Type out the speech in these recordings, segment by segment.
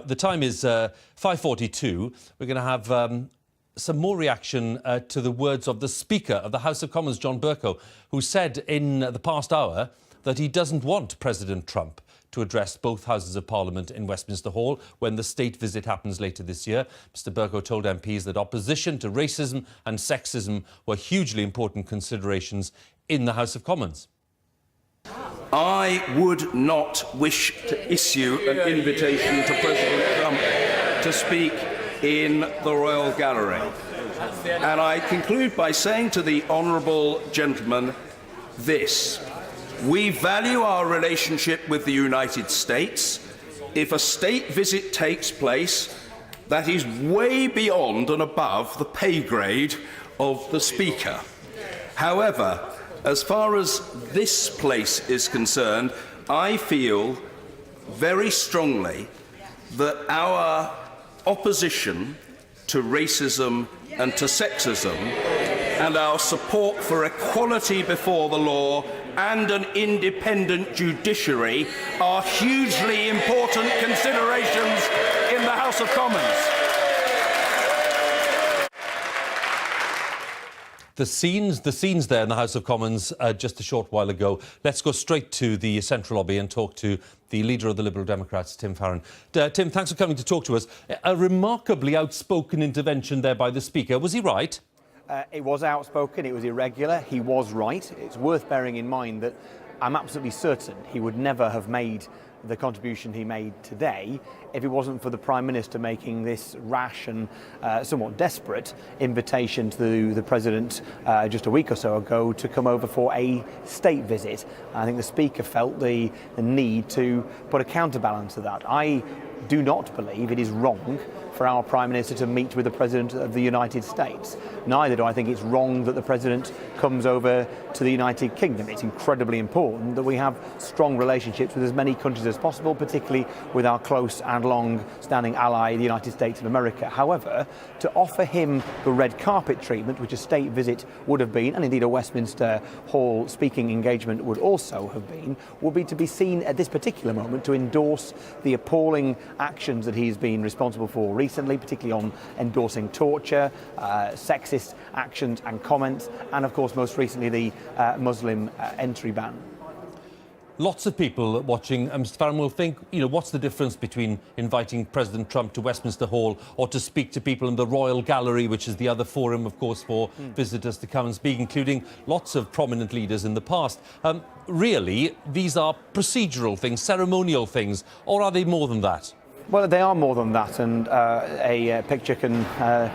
The time is 5:42. We're going to have some more reaction to the words of the Speaker of the House of Commons, John Bercow, who said in the past hour that he doesn't want President Trump to address both Houses of Parliament in Westminster Hall when the state visit happens later this year. Mr Bercow told MPs that opposition to racism and sexism were hugely important considerations in the House of Commons. I would not wish to issue an invitation to President Trump to speak in the Royal Gallery. And I conclude by saying to the honourable gentleman this: we value our relationship with the United States. If a state visit takes place, that is way beyond and above the pay grade of the Speaker. However, as far as this place is concerned, I feel very strongly that our opposition to racism and to sexism and our support for equality before the law and an independent judiciary are hugely important considerations in the House of Commons. The scenes there in the House of Commons just a short while ago. Let's go straight to the central lobby and talk to the leader of the Liberal Democrats, Tim Farron. Tim, thanks for coming to talk to us. A remarkably outspoken intervention there by the Speaker. Was he right? It was outspoken, it was irregular, he was right. It's worth bearing in mind that I'm absolutely certain he would never have made the contribution he made today if it wasn't for the Prime Minister making this rash and somewhat desperate invitation to the President just a week or so ago to come over for a state visit. I think the Speaker felt the need to put a counterbalance to that. I do not believe it is wrong for our Prime Minister to meet with the President of the United States. Neither do I think it's wrong that the President comes over to the United Kingdom. It's incredibly important that we have strong relationships with as many countries as possible, particularly with our close and long-standing ally, the United States of America. However, to offer him the red carpet treatment, which a state visit would have been, and indeed a Westminster Hall speaking engagement would also have been, would be to be seen at this particular moment to endorse the appalling actions that he's been responsible for recently, particularly on endorsing torture, sexist actions and comments, and of course most recently the Muslim entry ban. Lots of people watching, Mr Farron, will think, what's the difference between inviting President Trump to Westminster Hall or to speak to people in the Royal Gallery, which is the other forum, of course, for visitors to come and speak, including lots of prominent leaders in the past. Really, these are procedural things, ceremonial things, or are they more than that? Well, they are more than that, and a picture can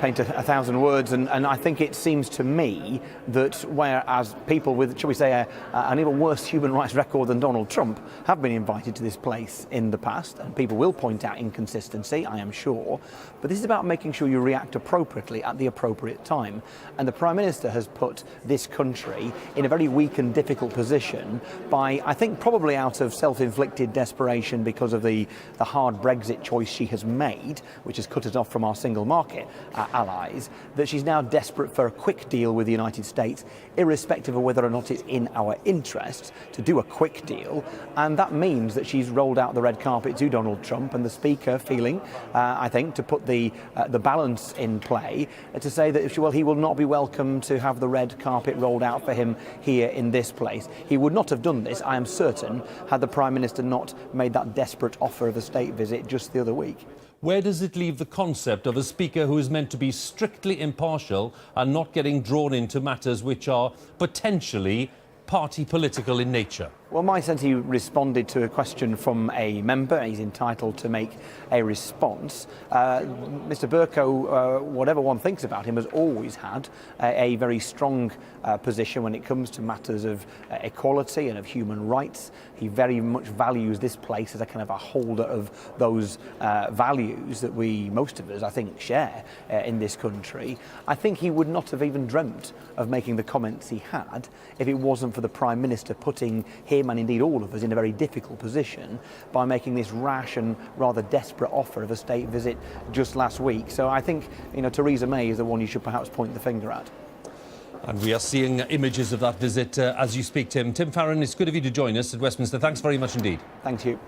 paint a thousand words, and I think it seems to me that whereas people with, shall we say, an even worse human rights record than Donald Trump have been invited to this place in the past, and people will point out inconsistency, I am sure, but this is about making sure you react appropriately at the appropriate time. And the Prime Minister has put this country in a very weak and difficult position by, I think, probably out of self-inflicted desperation because of the hard Brexit choice she has made, which has cut us off from our single market allies, that she's now desperate for a quick deal with the United States, irrespective of whether or not it's in our interests to do a quick deal. And that means that she's rolled out the red carpet to Donald Trump, and the Speaker feeling, I think, to put the balance in play, to say that he will not be welcome to have the red carpet rolled out for him here in this place. He would not have done this, I am certain, had the Prime Minister not made that desperate offer of a state visit just the other week. Where does it leave the concept of a Speaker who is meant to be strictly impartial and not getting drawn into matters which are potentially party political in nature? Well, my sense, he responded to a question from a member. He's entitled to make a response. Mr Bercow, whatever one thinks about him, has always had a very strong position when it comes to matters of equality and of human rights. He very much values this place as a kind of a holder of those values that most of us, I think, share in this country. I think he would not have even dreamt of making the comments he had if it wasn't for the Prime Minister putting him and indeed all of us in a very difficult position by making this rash and rather desperate offer of a state visit just last week. So I think, Theresa May is the one you should perhaps point the finger at. And we are seeing images of that visit as you speak, Tim. Tim Farron, it's good of you to join us at Westminster. Thanks very much indeed. Thank you.